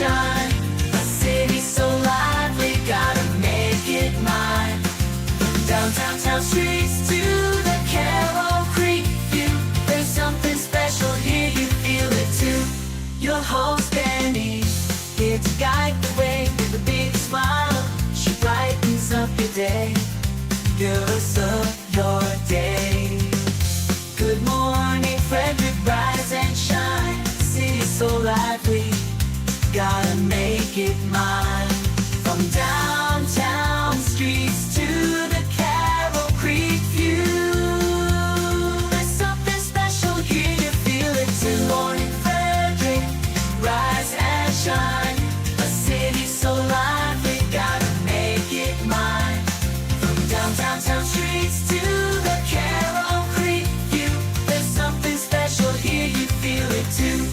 shine. A city so lively, gotta make it mine. Downtown town streets to the Carroll Creek view. There's something special here, you feel it too. Your host Danny, here to guide the way with a big smile. She brightens up your day, girls of your day. Good morning Frederick, rise and shine. City so lively, gotta make it mine. From downtown streets to the Carroll Creek view. There's something special here, you feel it too. Good morning Frederick, rise and shine. A city so lively, gotta make it mine. From downtown streets to the Carroll Creek view. There's something special here, you feel it too.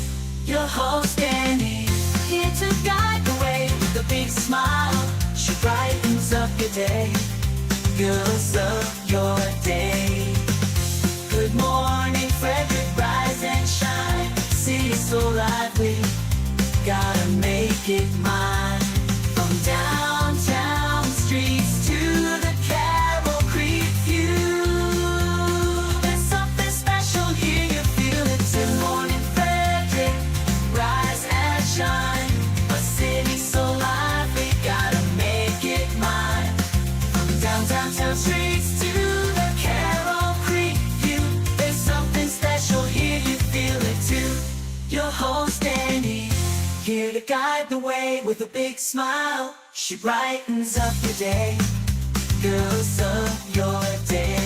Your host Danny, here to guide the way with a big smile. She brightens up your day, girls of your day. Good morning Frederick, rise and shine. City so lively, gotta make it mine. From downtown streets to the Carroll Creek view. There's something special here, you feel it too. Good morning Frederick, rise and shine. A city so lively, gotta make it mine. From downtown streets to the Carroll Creek view. There's something special here, you feel it too. Your host Danny, here to guide the way with a big smile. She brightens up your day, girls of your day.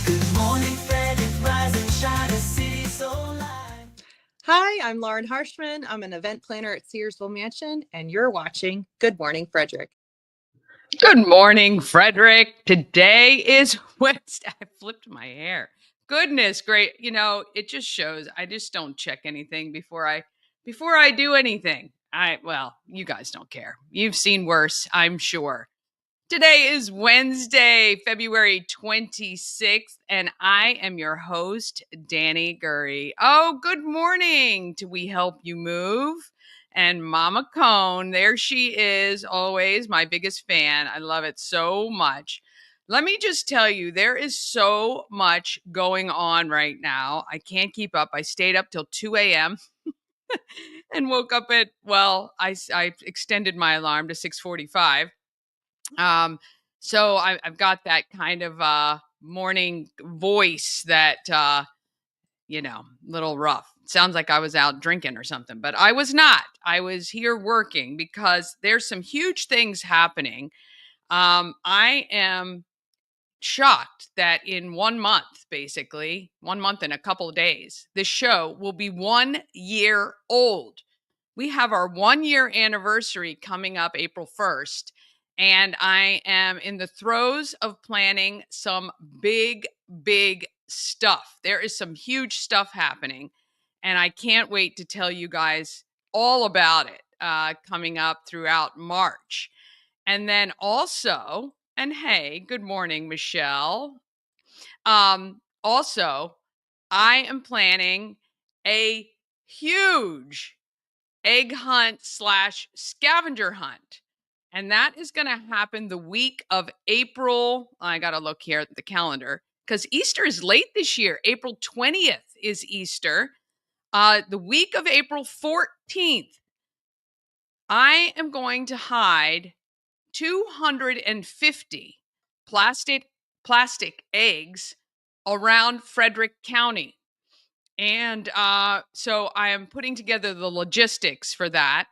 Good morning Frederick, rise and shine. A city so live. Hi, I'm Lauren Harshman. I'm an event planner at Searsville Mansion, and you're watching Good Morning Frederick. Good morning, Frederick. Today is Wednesday. I flipped my hair. Goodness, great. You know, it just shows I just don't check anything before I do anything. Well, you guys don't care. You've seen worse, I'm sure. Today is Wednesday, February 26th, and I am your host, Danny Gurry. Oh, good morning to We Help You Move. And Mama Cone, there she is, always my biggest fan. I love it so much. Let me just tell you, there is so much going on right now. I can't keep up. I stayed up till 2 a.m. and woke up at, well, I extended my alarm to 6:45. So I've got that kind of morning voice that, little rough. Sounds like I was out drinking or something, but I was not. I was here working because there's some huge things happening. I am shocked that in 1 month, basically, 1 month and a couple of days, this show will be 1 year old. We have our 1 year anniversary coming up April 1st. And I am in the throes of planning some big, big stuff. There is some huge stuff happening. And I can't wait to tell you guys all about it coming up throughout March. And then also, and hey, good morning, Michelle. Also, I am planning a huge egg hunt / scavenger hunt. And that is going to happen the week of April. I got to look here at the calendar because Easter is late this year. April 20th is Easter. The week of April 14th, I am going to hide 250 plastic eggs around Frederick County. And so I am putting together the logistics for that.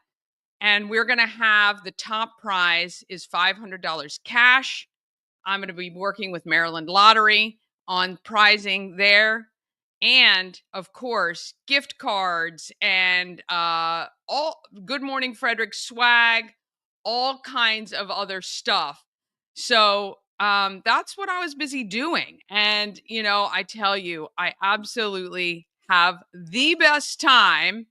And we're going to have the top prize is $500 cash. I'm going to be working with Maryland Lottery on prizing there. And of course, gift cards and all Good Morning Frederick swag, all kinds of other stuff. So that's what I was busy doing. And, I tell you, I absolutely have the best time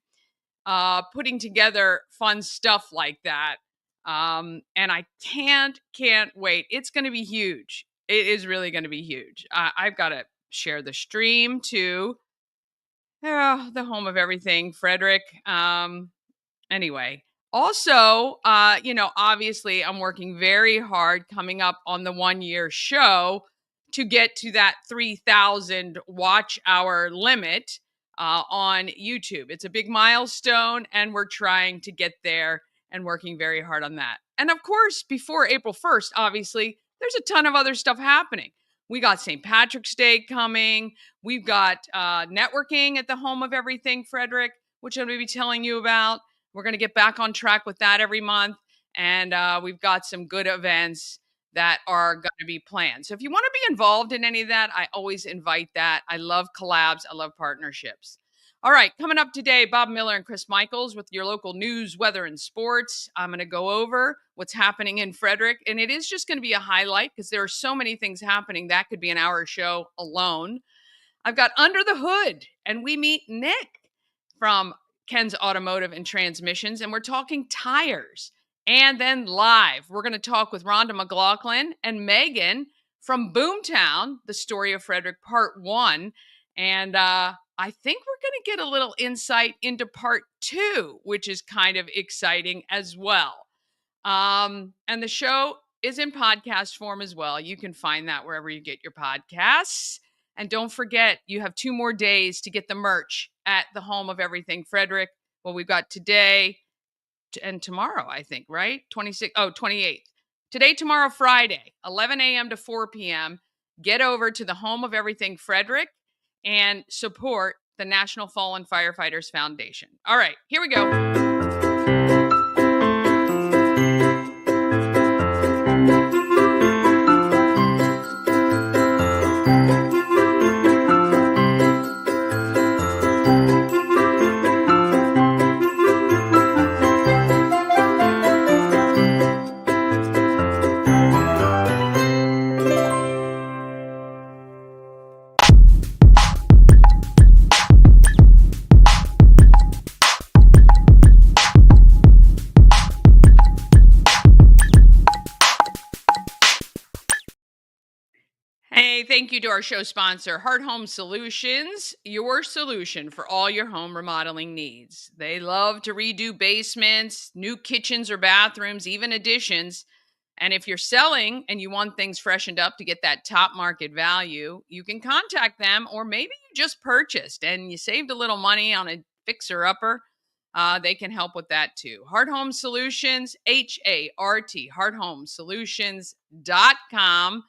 putting together fun stuff like that. And I can't wait. It's going to be huge. It is really going to be huge. I've got to share the stream to the home of everything, Frederick. Anyway, Also, obviously I'm working very hard coming up on the 1 year show to get to that 3,000 watch hour limit on YouTube. It's a big milestone and we're trying to get there and working very hard on that. And of course, before April 1st, obviously, there's a ton of other stuff happening. We got St. Patrick's Day coming. We've got networking at the Home of Everything, Frederick, which I'm going to be telling you about. We're going to get back on track with that every month. And we've got some good events that are going to be planned. So if you want to be involved in any of that, I always invite that. I love collabs. I love partnerships. All right, coming up today, Bob Miller and Chris Michaels with your local news, weather, and sports. I'm going to go over what's happening in Frederick. And it is just going to be a highlight because there are so many things happening. That could be an hour show alone. I've got Under the Hood, and we meet Nick from Ken's Automotive and Transmissions, and we're talking tires. And then live, we're going to talk with Rhonda McLaughlin and Megan from Boomtown, the story of Frederick, part 1. And I think we're going to get a little insight into part 2, which is kind of exciting as well. And the show is in podcast form as well. You can find that wherever you get your podcasts. And don't forget, you have 2 more days to get the merch at the Home of Everything Frederick. Well, we've got today and tomorrow, I think, right? 28th. Today, tomorrow, Friday, 11 a.m. to 4 p.m. Get over to the Home of Everything Frederick and support the National Fallen Firefighters Foundation. All right, here we go. Hey, thank you to our show sponsor, Heart Home Solutions, your solution for all your home remodeling needs. They love to redo basements, new kitchens or bathrooms, even additions. And if you're selling and you want things freshened up to get that top market value, you can contact them, or maybe you just purchased and you saved a little money on a fixer-upper. They can help with that too. Heart Home Solutions, HART, hearthomesolutions.com.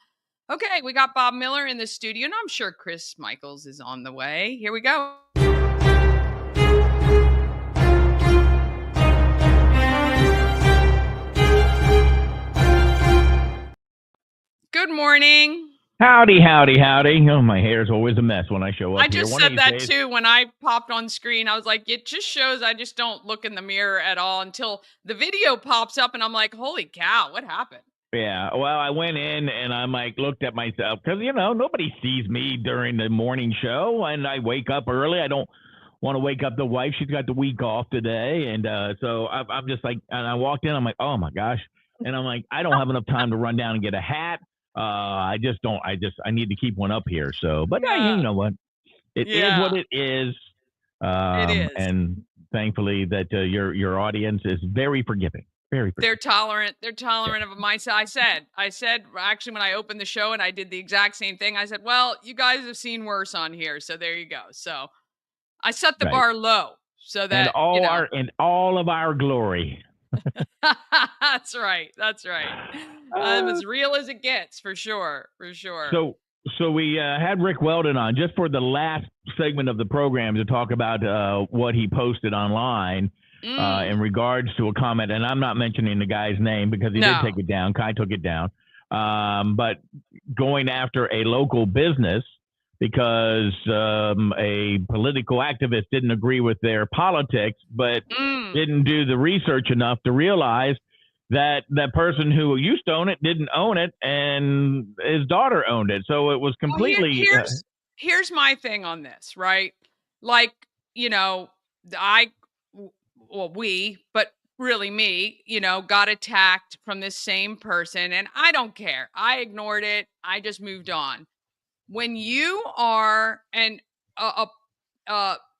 Okay, we got Bob Miller in the studio, and I'm sure Chris Michaels is on the way. Here we go. Good morning. Howdy, howdy, howdy. Oh, my hair's always a mess when I show up I just here. said that too when I popped on screen. I was like, it just shows I just don't look in the mirror at all until the video pops up, and I'm like, holy cow, what happened? Yeah, well, I went in and I looked at myself because, nobody sees me during the morning show, and I wake up early. I don't want to wake up the wife. She's got the week off today. And so I'm just like, and I walked in, I'm like, oh my gosh. And I'm like, I don't have enough time to run down and get a hat. I need to keep one up here. So, but Yeah. you know what? It is what it is. It is. And thankfully that your audience is very forgiving. Very forgiving. They're tolerant. They're tolerant of my side. I said, actually, when I opened the show and I did the exact same thing, I said, well, you guys have seen worse on here. So there you go. So I set the bar low so that and all of our glory. That's right. That's right. I'm as real as it gets, for sure. For sure. So we had Rick Weldon on just for the last segment of the program to talk about what he posted online in regards to a comment. And I'm not mentioning the guy's name because he did take it down. Kai took it down. But going after a local business because a political activist didn't agree with their politics, but didn't do the research enough to realize that that person who used to own it didn't own it, and his daughter owned it. So it was completely. Here's my thing on this, right? Like, but really me, got attacked from this same person, and I don't care. I ignored it. I just moved on. When you are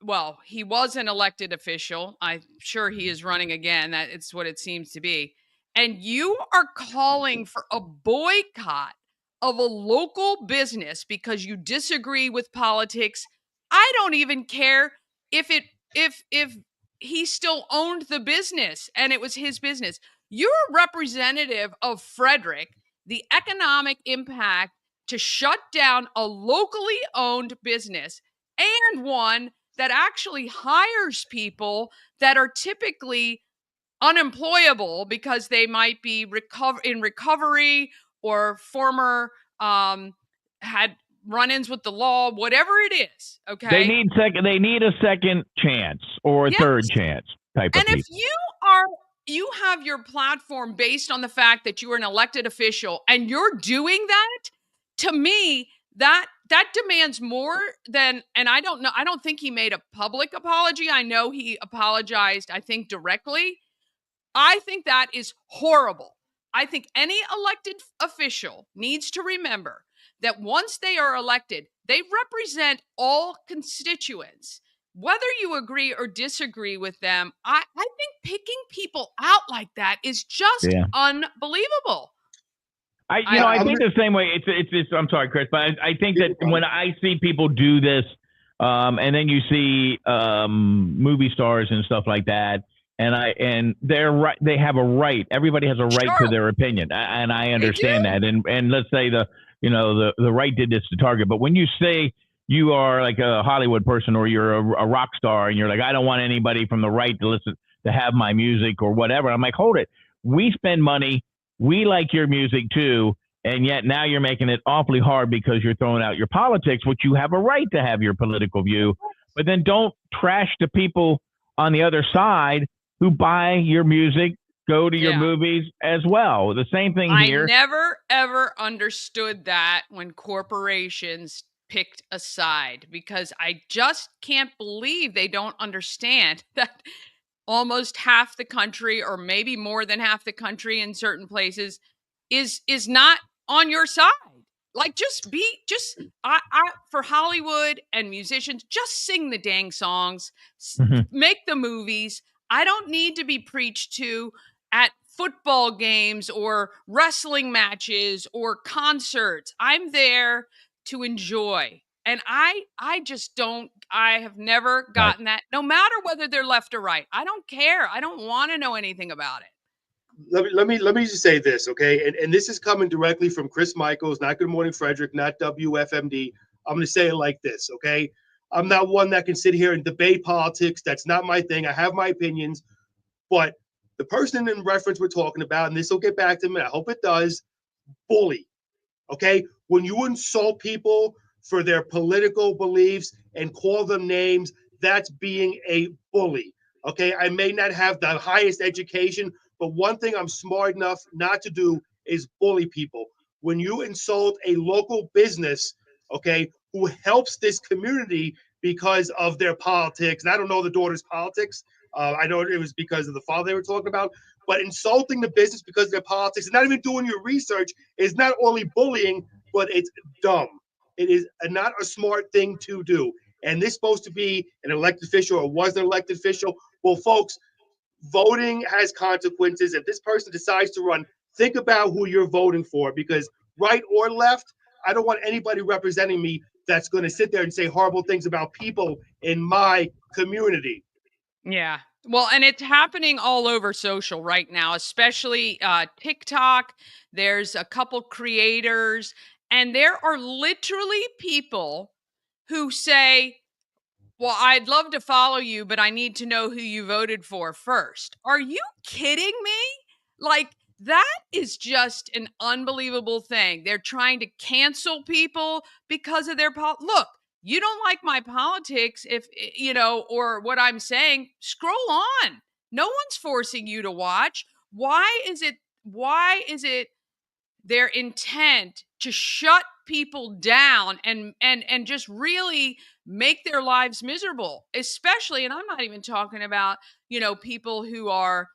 well, he was an elected official. I'm sure he is running again. That it's what it seems to be. And you are calling for a boycott of a local business because you disagree with politics. I don't even care if he still owned the business and it was his business. You're a representative of Frederick, the economic impact to shut down a locally owned business and one that actually hires people that are typically unemployable because they might be in recovery or former had run-ins with the law, whatever it is. Okay. They need a second chance or a Yes. third chance type of And if people. you have your platform based on the fact that you are an elected official and you're doing that, to me, that demands more than, and I don't think he made a public apology. I know he apologized, I think, directly. I think that is horrible. I think any elected official needs to remember that once they are elected, they represent all constituents. Whether you agree or disagree with them, I think picking people out like that is just unbelievable. I think the same way. It's. I'm sorry, Chris, but I think that when I see people do this, and then you see movie stars and stuff like that, and they're right. They have a right. Everybody has a right to their opinion, and I understand that. And let's say the right did this to Target, but when you say you are like a Hollywood person or you're a rock star and you're like, I don't want anybody from the right to have my music or whatever. I'm like, hold it. We spend money. We like your music too. And yet now you're making it awfully hard because you're throwing out your politics, which you have a right to have your political view, but then don't trash the people on the other side who buy your music, go to your movies as well. The same thing here. I never, ever understood that when corporations picked a side, because I just can't believe they don't understand that almost half the country, or maybe more than half the country in certain places, is not on your side. Like, I for Hollywood and musicians, just sing the dang songs, make the movies. I don't need to be preached to at football games or wrestling matches or concerts. I'm there to enjoy. And I just don't, I have never gotten that, no matter whether they're left or right. I don't care. I don't want to know anything about it. Let me just say this, okay? And this is coming directly from Chris Michaels, not Good Morning Frederick, not WFMD. I'm going to say it like this, okay? I'm not one that can sit here and debate politics. That's not my thing. I have my opinions. But the person in reference we're talking about, and this will get back to me, I hope it does, bully, okay? When you insult people for their political beliefs and call them names, that's being a bully, okay? I may not have the highest education, but one thing I'm smart enough not to do is bully people. When you insult a local business, okay, who helps this community because of their politics, and I don't know the daughter's politics, I know it was because of the father they were talking about, but insulting the business because of their politics and not even doing your research is not only bullying, but it's dumb. It is not a smart thing to do. And this is supposed to be an elected official or was an elected official. Well, folks, voting has consequences. If this person decides to run, think about who you're voting for, because right or left, I don't want anybody representing me that's going to sit there and say horrible things about people in my community. Yeah. Well, and it's happening all over social right now, especially TikTok. There's a couple creators, and there are literally people who say, well, I'd love to follow you, but I need to know who you voted for first. Are you kidding me? Like, that is just an unbelievable thing. They're trying to cancel people because of their look. You don't like my politics, if or what I'm saying, scroll on. No one's forcing you to watch. Why is it their intent to shut people down and just really make their lives miserable? Especially, and I'm not even talking about, people who are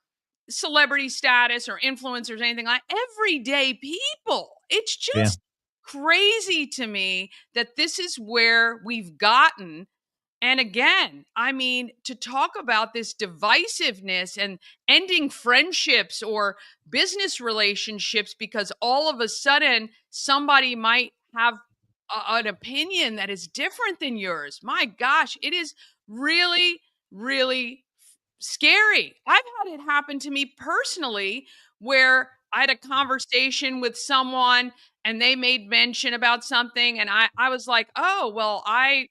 celebrity status or influencers, anything, like everyday people. It's just crazy to me that this is where we've gotten. And again, I mean, to talk about this divisiveness and ending friendships or business relationships because all of a sudden somebody might have an opinion that is different than yours. My gosh, it is really, really scary. I've had it happen to me personally where I had a conversation with someone and they made mention about something and I was like, "Oh, well, I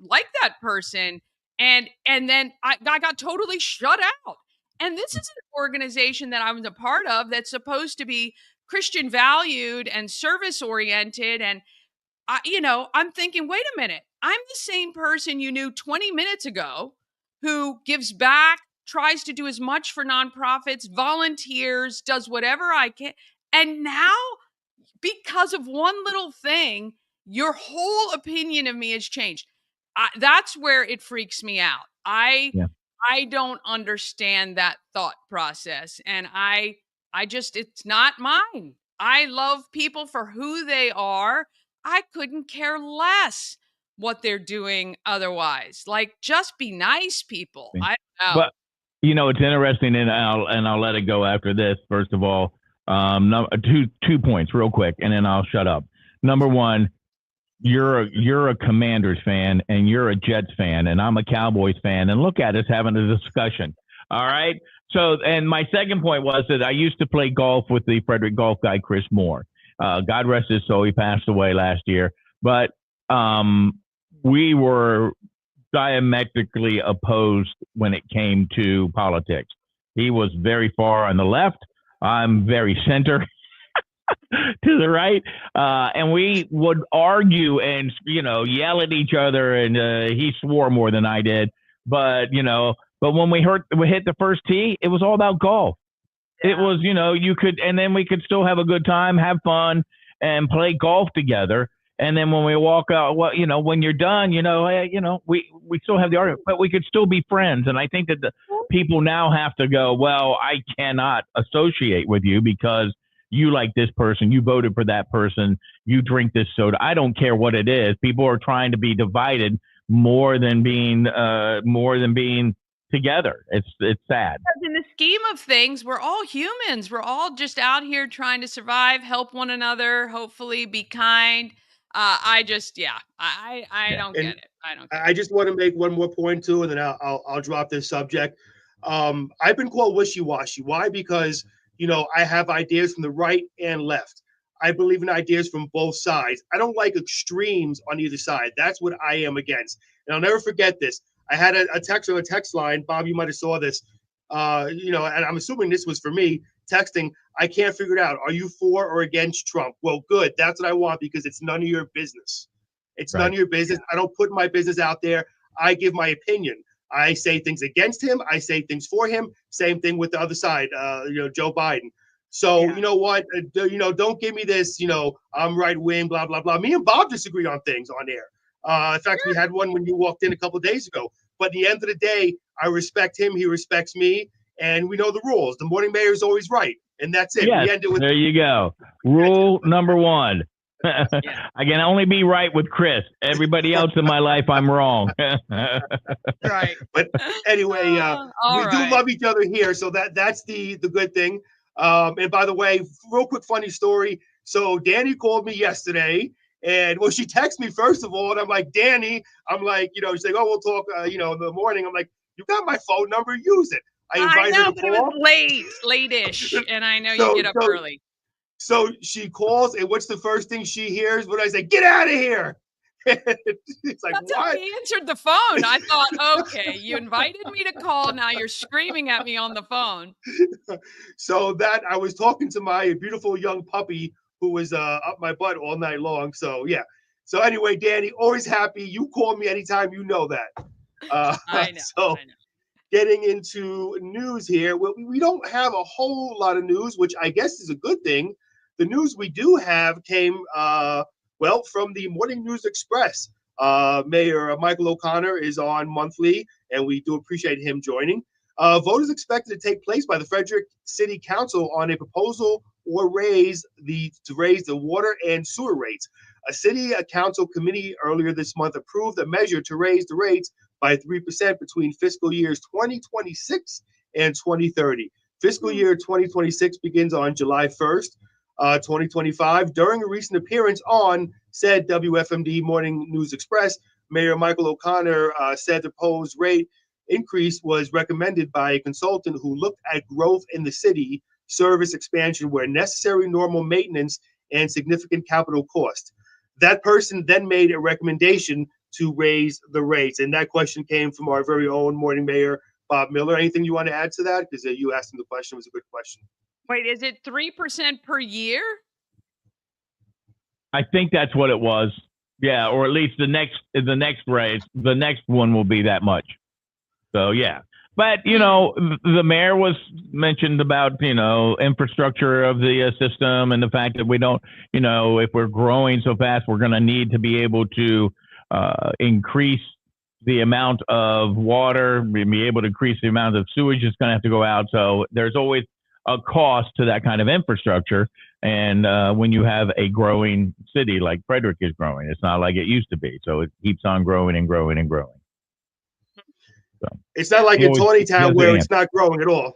like that person." And then I got totally shut out. And this is an organization that I was a part of that's supposed to be Christian valued and service oriented and I'm thinking, wait a minute. I'm the same person you knew 20 minutes ago who gives back, tries to do as much for nonprofits, volunteers, does whatever I can. And now, because of one little thing, your whole opinion of me has changed. That's where it freaks me out. Yeah. I don't understand that thought process, and I just it's not mine. I love people for who they are. I couldn't care less what they're doing otherwise. Like, just be nice, people. I don't know. But it's interesting, and I'll let it go after this. First of all, two points real quick, and then I'll shut up. Number one, you're a Commanders fan and you're a Jets fan and I'm a Cowboys fan, and look at us having a discussion. All right. So, and my second point was that I used to play golf with the Frederick golf guy, Chris Moore. God rest his soul. He passed away last year, but we were diametrically opposed when it came to politics. He was very far on the left. I'm very center. To the right, and we would argue and yell at each other, and he swore more than I did. But when we hit the first tee, it was all about golf. Yeah. It was you could, and then we could still have a good time, have fun, and play golf together. And then when we walk out, when you're done, we still have the argument, but we could still be friends. And I think that the people now have to go, well, I cannot associate with you because you like this person, you voted for that person, you drink this soda. I don't care what it is. People are trying to be divided more than being together. It's sad. In the scheme of things, we're all humans. We're all just out here trying to survive, help one another, hopefully be kind. I don't get it. I don't. I just want to make one more point too, and then I'll drop this subject. I've been called wishy-washy. Why? Because I have ideas from the right and left. I believe in ideas from both sides. I don't like extremes on either side. That's what I am against. And I'll never forget this. I had a text on a text line. Bob, you might have saw this. And I'm assuming this was for me texting. I can't figure it out. Are you for or against Trump? Well, good. That's what I want because it's none of your business. It's none of your business. I don't put my business out there. I give my opinion. I say things against him. I say things for him. Same thing with the other side, Joe Biden. So, you know what? Don't give me this, I'm right wing, blah, blah, blah. Me and Bob disagree on things on air. In fact, we had one when you walked in a couple of days ago. But at the end of the day, I respect him. He respects me. And we know the rules. The morning mayor is always right. And that's it. Yes, we end it with there you go. Rule number one. I can only be right with Chris. Everybody else in my life, I'm wrong. Right. But anyway, we do love each other here. So that's the good thing. And by the way, real quick, funny story. So Danny called me yesterday and she texted me first of all. And I'm like, Danny, she's like, oh, we'll talk, in the morning. I'm like, you got my phone number, use it. I invited her to call. It was late-ish. And I know you get up early. So she calls, and what's the first thing she hears when I say, get out of here? It's like, that's what? how he answered the phone. I thought, okay, you invited me to call. Now you're screaming at me on the phone. So that I was talking to my beautiful young puppy who was up my butt all night long. So, yeah. So anyway, Danny, always happy. You call me anytime, you know that. I know. So getting into news here, well, we don't have a whole lot of news, which I guess is a good thing. The news we do have came, from the Morning News Express. Mayor Michael O'Connor is on monthly, and we do appreciate him joining. Vote is expected to take place by the Frederick City Council on a proposal to raise the water and sewer rates. A city council committee earlier this month approved a measure to raise the rates by 3% between fiscal years 2026 and 2030. Fiscal year 2026 begins on July 1st, 2025. During a recent appearance on said WFMD Morning News Express, Mayor Michael O'Connor said the proposed rate increase was recommended by a consultant who looked at growth in the city, service expansion where necessary, normal maintenance, and significant capital cost. That person then made a recommendation to raise the rates. And that question came from our very own morning mayor, Bob Miller. Anything you want to add to that? Because you asked him the question. It was a good question. Wait, is it 3% per year? I think that's what it was. Yeah, or at least the next raise, the next one will be that much. So yeah. But the mayor was mentioned about infrastructure of the system and the fact that we don't if we're growing so fast, we're going to need to be able to increase the amount of water, be able to increase the amount of sewage that's going to have to go out. So there's always a cost to that kind of infrastructure. And when you have a growing city like Frederick is growing, it's not like it used to be. So it keeps on growing and growing and growing. So it's not like in Town where it's not growing at all.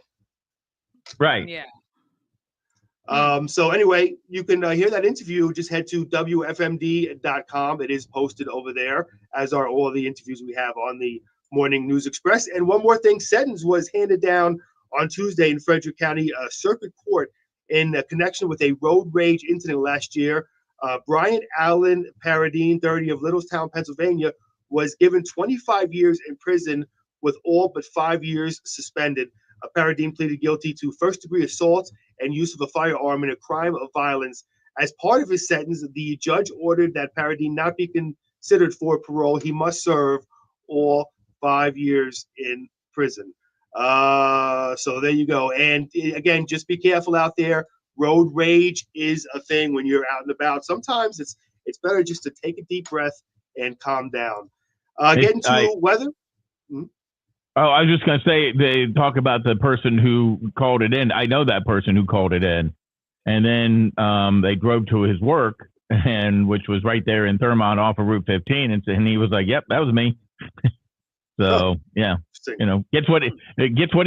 Right. Yeah. So anyway, you can hear that interview. Just head to WFMD.com. It is posted over there, as are all the interviews we have on the Morning News Express. And one more thing, sentence was handed down on Tuesday in Frederick County Circuit Court in connection with a road rage incident last year. Brian Allen Paradine, 30 of Littlestown, Pennsylvania, was given 25 years in prison with all but 5 years suspended. Paradine pleaded guilty to first-degree assault and use of a firearm in a crime of violence. As part of his sentence, the judge ordered that Paradine not be considered for parole. He must serve all 5 years in prison. So there you go. And again, just be careful out there. Road rage is a thing when you're out and about. Sometimes it's better just to take a deep breath and calm down. Getting to weather. Oh, I was just going to say, they talk about the person who called it in. I know that person who called it in. And then they drove to his work, which was right there in Thurmont off of Route 15. And he was like, yep, that was me. So, yeah, gets what he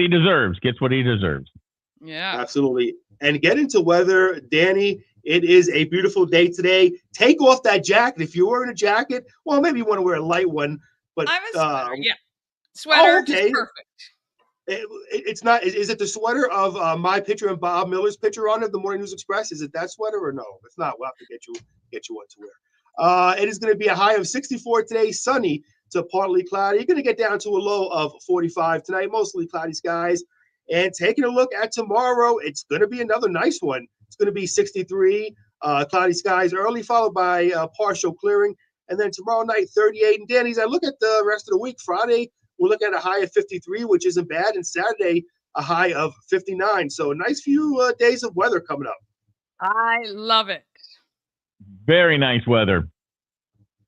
deserves. Gets what he deserves. Yeah, absolutely. And get into weather, Danny. It is a beautiful day today. Take off that jacket. If you're wearing a jacket, well, maybe you want to wear a light one. But I have a sweater, yeah. Sweater, just perfect. It's not. Is it the sweater of my picture and Bob Miller's picture on it, the Morning News Express? Is it that sweater or no? If not, we'll have to get you one to wear. It is going to be a high of 64 today, sunny to partly cloudy. You're going to get down to a low of 45 tonight, mostly cloudy skies. And taking a look at tomorrow, it's going to be another nice one. It's going to be 63, cloudy skies early, followed by partial clearing. And then tomorrow night, 38. And Danny, as I look at the rest of the week, Friday, we'll look at a high of 53, which isn't bad. And Saturday, a high of 59. So a nice few days of weather coming up. I love it. Very nice weather.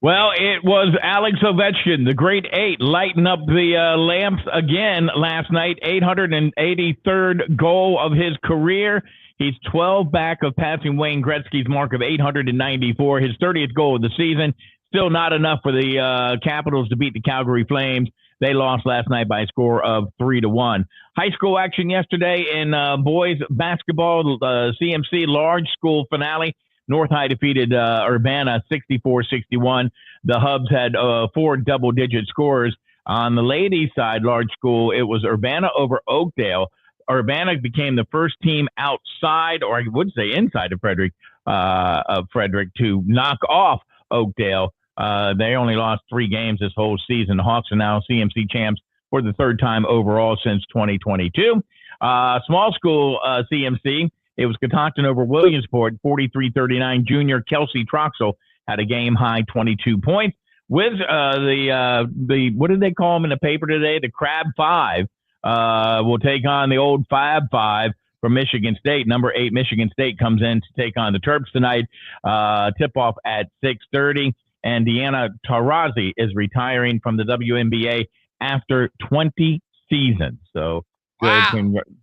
Well, it was Alex Ovechkin, the great eight, lighting up the lamps again last night. 883rd goal of his career. He's 12 back of passing Wayne Gretzky's mark of 894. His 30th goal of the season. Still not enough for the Capitals to beat the Calgary Flames. They lost last night by a score of 3-1. High school action yesterday in boys basketball, CMC large school finale. North High defeated Urbana 64-61. The Hubs had 4 double-digit scores. On the ladies' side, large school, it was Urbana over Oakdale. Urbana became the first team outside, or I would say inside of Frederick, to knock off Oakdale. They only lost 3 games this whole season. The Hawks are now CMC champs for the 3rd time overall since 2022. Small school CMC, it was Catoctin over Williamsport, 43-39. Junior Kelsey Troxel had a game-high 22 points. With the what did they call them in the paper today? The Crab 5 will take on the old Fab 5 from Michigan State. Number 8 Michigan State comes in to take on the Terps tonight. Tip-off at 6:30. And Deanna Taurasi is retiring from the WNBA after 20 seasons. So wow.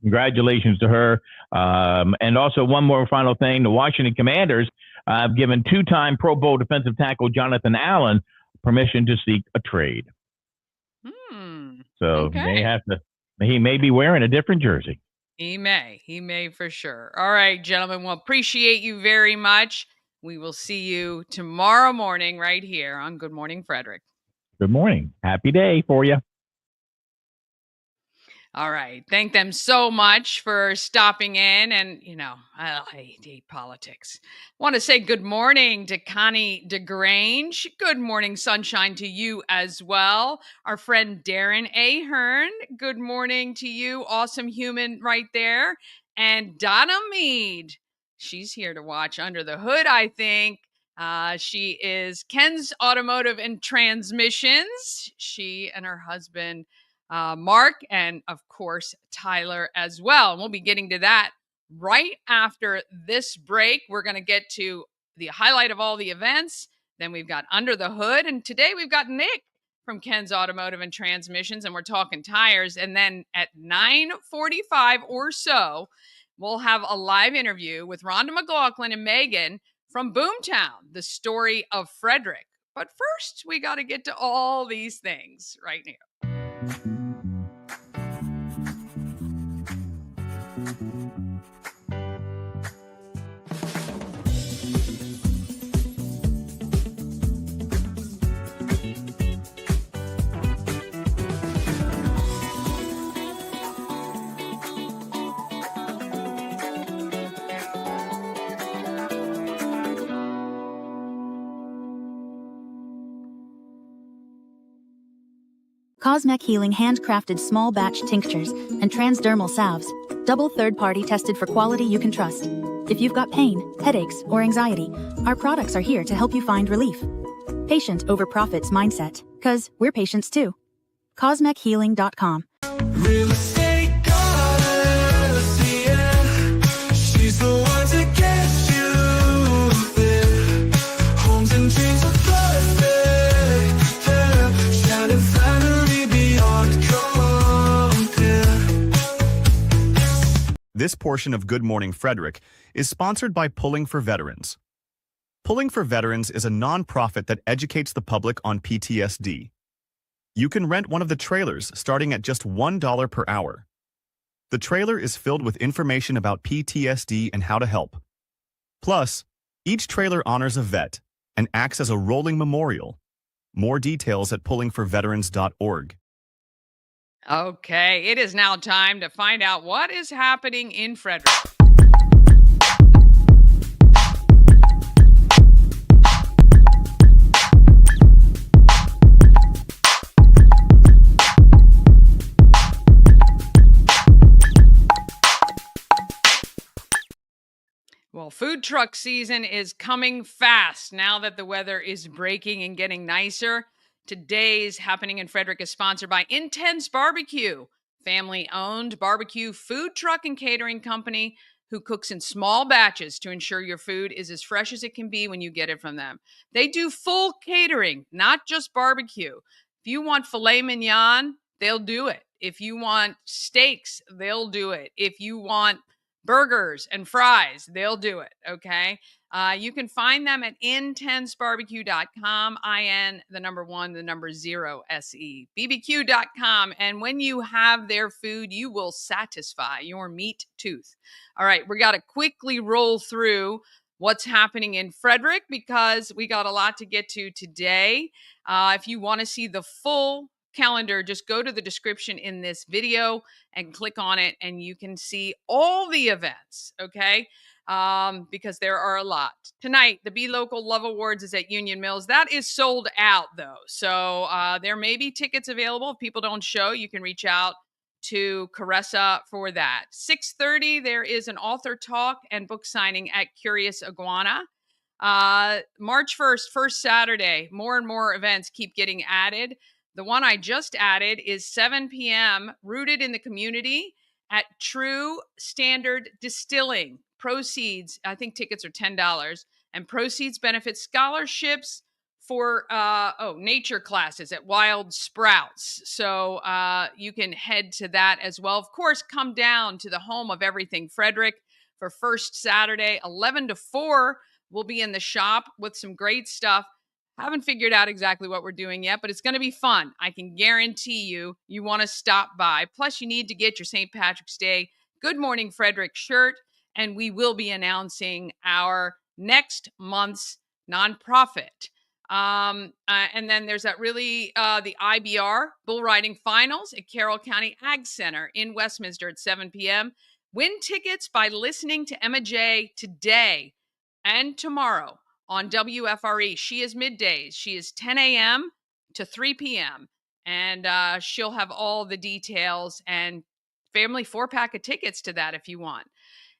Congratulations to her. And also one more final thing. The Washington Commanders have given 2-time Pro Bowl defensive tackle Jonathan Allen permission to seek a trade. So Okay. he may be wearing a different jersey. He may for sure. All right, gentlemen. Well, appreciate you very much. We will see you tomorrow morning right here on Good Morning Frederick. Good morning. Happy day for you. All right. Thank them so much for stopping in. And, I hate politics. Want to say good morning to Connie DeGrange. Good morning, sunshine, to you as well. Our friend Darren Ahern. Good morning to you. Awesome human right there. And Donna Mead. She's here to watch under the hood, I think. She is Ken's Automotive and Transmissions. She and her husband Mark, and of course, Tyler as well. And we'll be getting to that right after this break. We're going to get to the highlight of all the events. Then we've got Under the Hood. And today we've got Nick from Ken's Automotive and Transmissions, and we're talking tires. And then at 9:45 or so, we'll have a live interview with Rhonda McLaughlin and Megan from Boomtown, the story of Frederick. But first, we got to get to all these things right now. Cosmec Healing handcrafted small batch tinctures and transdermal salves, double third-party tested for quality you can trust. If you've got pain, headaches, or anxiety, our products are here to help you find relief. Patient over profits mindset, 'cause we're patients too. CosmecHealing.com. Real estate goddess, yeah. She's the one to get you there. Homes and dreams are perfect, yeah. Shining finally beyond compare. This portion of Good Morning Frederick is sponsored by Pulling for Veterans. Pulling for Veterans is a nonprofit that educates the public on PTSD. You can rent one of the trailers starting at just $1 per hour. The trailer is filled with information about PTSD and how to help. Plus, each trailer honors a vet and acts as a rolling memorial. More details at pullingforveterans.org. Okay, it is now time to find out what is happening in Frederick. Well, food truck season is coming fast now that the weather is breaking and getting nicer. Today's Happening in Frederick is sponsored by Intense Barbecue, family-owned barbecue food truck and catering company who cooks in small batches to ensure your food is as fresh as it can be when you get it from them. They do full catering, not just barbecue. If you want filet mignon, they'll do it. If you want steaks, they'll do it. If you want burgers and fries, they'll do it, okay? You can find them at intensebarbecue.com, IN0, BBQ.com. And when you have their food, you will satisfy your meat tooth. All right, we got to quickly roll through what's happening in Frederick because we got a lot to get to today. If you want to see the full calendar, just go to the description in this video and click on it and you can see all the events, okay? Because there are a lot. Tonight, the Be Local Love Awards is at Union Mills. That is sold out, though. So there may be tickets available. If people don't show, you can reach out to Caressa for that. 6:30, there is an author talk and book signing at Curious Iguana. March 1st, first Saturday, more and more events keep getting added. The one I just added is 7 p.m., rooted in the community at True Standard Distilling. Proceeds, I think tickets are $10, and proceeds benefit scholarships for nature classes at Wild Sprouts. So you can head to that as well. Of course, come down to the home of everything Frederick for first Saturday, 11 to 4. We'll be in the shop with some great stuff. Haven't figured out exactly what we're doing yet, but it's going to be fun. I can guarantee you want to stop by. Plus, you need to get your St. Patrick's Day Good Morning Frederick shirt, and we will be announcing our next month's nonprofit. And then there's that the IBR bull riding finals at Carroll County Ag Center in Westminster at 7 p.m. Win tickets by listening to Emma J today and tomorrow on WFRE. She is middays. She is 10 a.m. to 3 p.m. And she'll have all the details and family 4-pack of tickets to that if you want.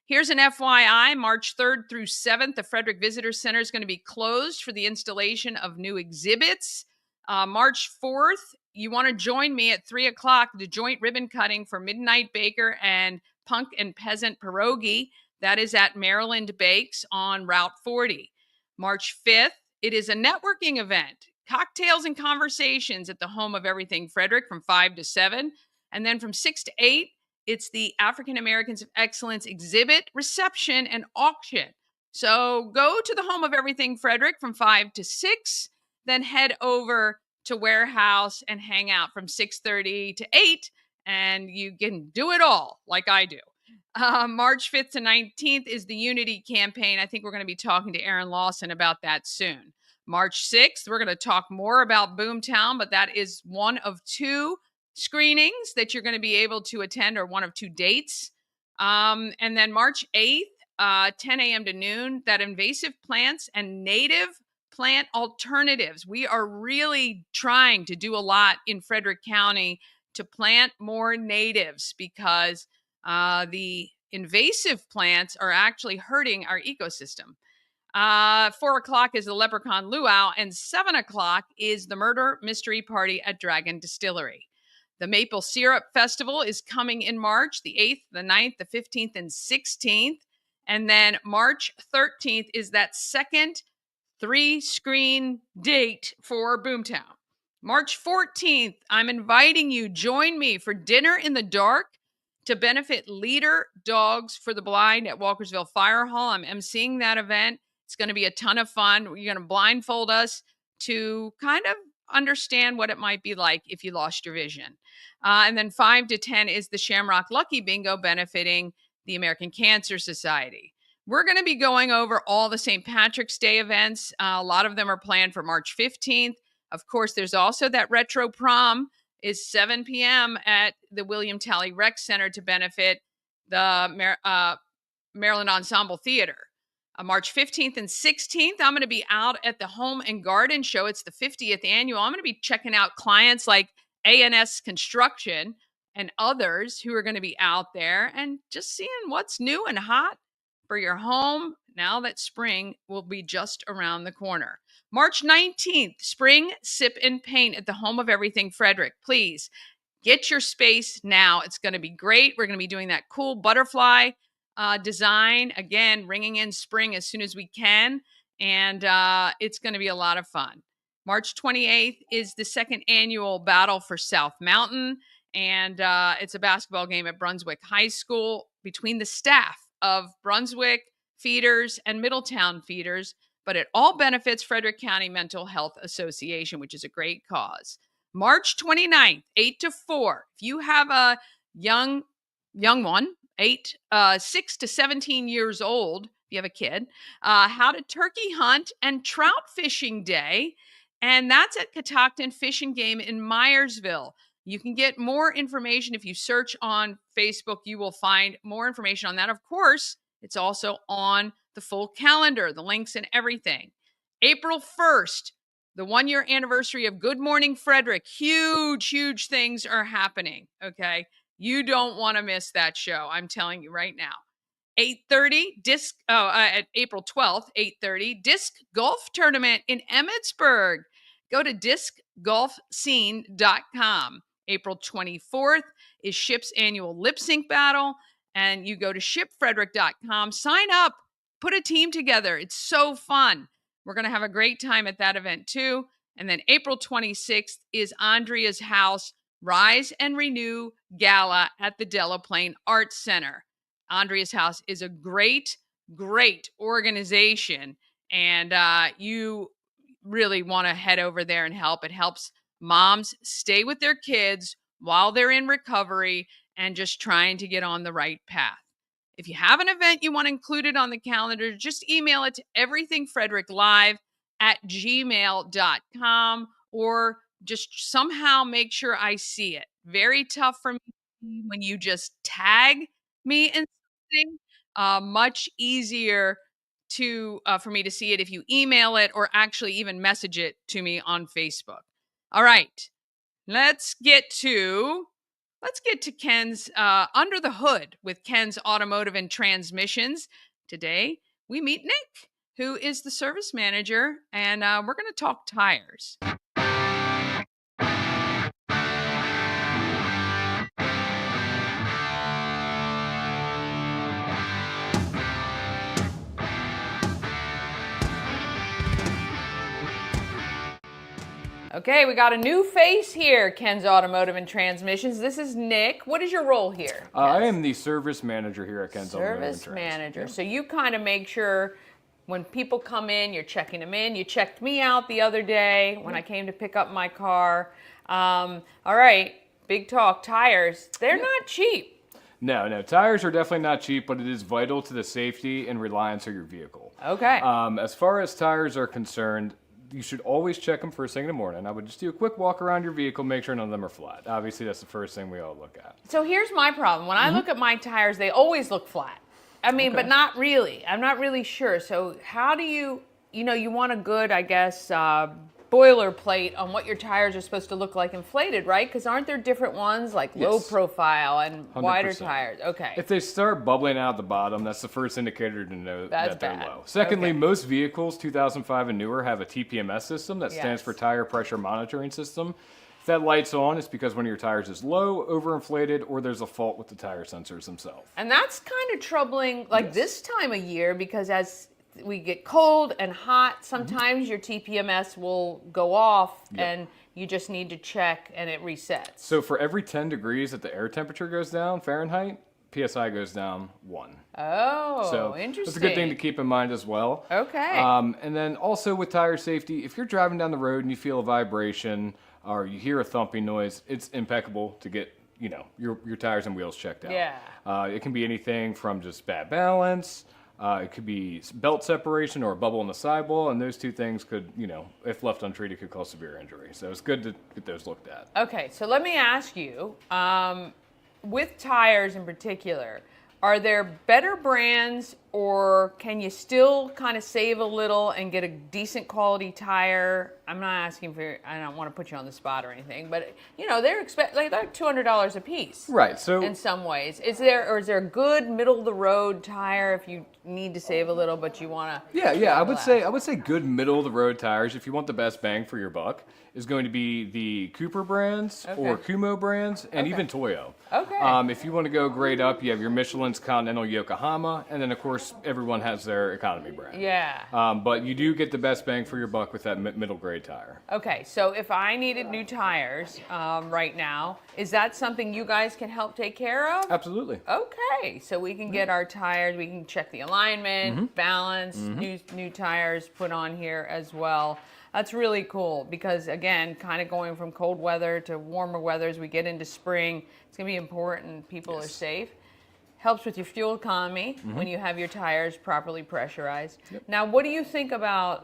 Here's an FYI, March 3rd through 7th, the Frederick Visitor Center is going to be closed for the installation of new exhibits. March 4th, you want to join me at 3 o'clock, the joint ribbon cutting for Midnight Baker and Punk and Peasant Pierogi. That is at Maryland Bakes on Route 40. March 5th, it is a networking event, cocktails and conversations at the home of Everything Frederick from 5 to 7. And then from 6 to 8, it's the African Americans of Excellence exhibit, reception, and auction. So go to the home of Everything Frederick from 5 to 6, then head over to Warehouse and hang out from 6:30 to 8, and you can do it all like I do. March 5th to 19th is the Unity campaign. I think we're going to be talking to Aaron Lawson about that soon. March 6th, we're going to talk more about Boomtown, but that is one of 2 screenings that you're going to be able to attend, or one of 2 dates. And then March 8th, 10 a.m. to noon, that invasive plants and native plant alternatives. We are really trying to do a lot in Frederick County to plant more natives because the invasive plants are actually hurting our ecosystem. 4 o'clock is the Leprechaun Luau, and 7 o'clock is the Murder Mystery Party at Dragon Distillery. The Maple Syrup Festival is coming in March, the 8th, the 9th, the 15th, and 16th. And then March 13th is that second 3-screen date for Boomtown. March 14th, I'm inviting you, join me for Dinner in the Dark to benefit Leader Dogs for the Blind at Walkersville Fire Hall. I'm emceeing that event. It's going to be a ton of fun. You're going to blindfold us to kind of understand what it might be like if you lost your vision. And then 5 to 10 is the Shamrock Lucky Bingo benefiting the American Cancer Society. We're going to be going over all the St. Patrick's Day events. A lot of them are planned for March 15th. Of course, there's also that retro prom is 7 p.m. at the William Talley Rec Center to benefit the Maryland Ensemble Theater. March 15th and 16th, I'm going to be out at the Home and Garden Show. It's the 50th annual. I'm going to be checking out clients like A&S Construction and others who are going to be out there and just seeing what's new and hot for your home now that spring will be just around the corner. March 19th, Spring Sip and Paint at the home of Everything Frederick. Please get your space now. It's going to be great. We're going to be doing that cool butterfly design, again, ringing in spring as soon as we can. And it's going to be a lot of fun. March 28th is the second annual Battle for South Mountain. And it's a basketball game at Brunswick High School between the staff of Brunswick Feeders and Middletown Feeders. But it all benefits Frederick County Mental Health Association, which is a great cause. March 29th, 8 to 4. If you have a young one, 6 to 17 years old, if you have a kid, how to turkey hunt and trout fishing day. And that's at Catoctin Fish and Game in Myersville. You can get more information if you search on Facebook. You will find more information on that. Of course, it's also on the full calendar, the links and everything. April 1st, the 1-year anniversary of Good Morning Frederick. Huge things are happening, okay? You don't want to miss that show. I'm telling you right now. 8:30, at April 12th, 8:30, Disc Golf Tournament in Emmitsburg. Go to discgolfscene.com. April 24th is SHIP's annual lip sync battle. And you go to shipfrederick.com, sign up, put a team together. It's so fun. We're going to have a great time at that event too. And then April 26th is Andrea's House Rise and Renew Gala at the Delaplane Arts Center. Andrea's House is a great organization. And really want to head over there and help. It helps moms stay with their kids while they're in recovery and just trying to get on the right path. If you have an event you want included on the calendar, just email it to everythingfredericklive@gmail.com or just somehow make sure I see it. Very tough for me when you just tag me in something. Much easier for me to see it if you email it or actually even message it to me on Facebook. All right, let's get to Ken's Under the Hood with Ken's Automotive and Transmissions. Today we meet Nick, who is the service manager, and we're going to talk tires. Okay, we got a new face here, Ken's Automotive and Transmissions. This is Nick. What is your role here? I am the service manager here at Ken's Automotive and Service Transmissions. manager. So you kind of make sure when people come in, you're checking them in. You checked me out the other day when I came to pick up my car. All right, big talk. Tires, they're not cheap. No, tires are definitely not cheap, but it is vital to the safety and reliance of your vehicle. Okay. As far as tires are concerned, you should always check them first thing in the morning. I would just do a quick walk around your vehicle, make sure none of them are flat. Obviously, that's the first thing we all look at. So here's my problem. When I look at my tires, they always look flat. I mean, but not really. I'm not really sure. So how do you want a good, I guess, boilerplate on what your tires are supposed to look like inflated, right? Because aren't there different ones, like low profile and 100%. wider tires? Okay. If they start bubbling out the bottom, that's the first indicator to know that they're bad. low. Secondly, Okay. most vehicles, 2005 and newer, have a TPMS system that stands Yes. for Tire Pressure Monitoring System. If that light's on, it's because one of your tires is low, overinflated, or there's a fault with the tire sensors themselves. And that's kind of troubling, like this time of year, because as we get cold and hot, sometimes your TPMS will go off and you just need to check and it resets. So for every 10 degrees that the air temperature goes down, Fahrenheit, PSI goes down 1. Oh, So interesting. that's a good thing to keep in mind as well. Okay. And then also with tire safety, if you're driving down the road and you feel a vibration or you hear a thumping noise, it's impeccable to get your tires and wheels checked out. Yeah. It can be anything from just bad balance. It could be belt separation or a bubble in the sidewall, and those two things could, if left untreated, could cause severe injury. So it's good to get those looked at. Okay, so let me ask you, with tires in particular, are there better brands, or can you still kind of save a little and get a decent quality tire? I'm not asking for, I don't want to put you on the spot or anything, but they're they're $200 a piece. Right. So in some ways, is there a good middle of the road tire if you need to save a little but you want to? Yeah. I would say good middle of the road tires, if you want the best bang for your buck, is going to be the Cooper brands or Kumo brands and even Toyo. Okay. If you want to go grade up, you have your Michelin's, Continental, Yokohama, and then of course everyone has their economy brand. Yeah. But you do get the best bang for your buck with that middle grade tire. Okay, so if I needed new tires right now, is that something you guys can help take care of? Absolutely. Okay, so we can get our tires, we can check the alignment, balance, new tires put on here as well. That's really cool because, again, kind of going from cold weather to warmer weather as we get into spring, it's going to be important people are safe. Helps with your fuel economy when you have your tires properly pressurized. Now, what do you think about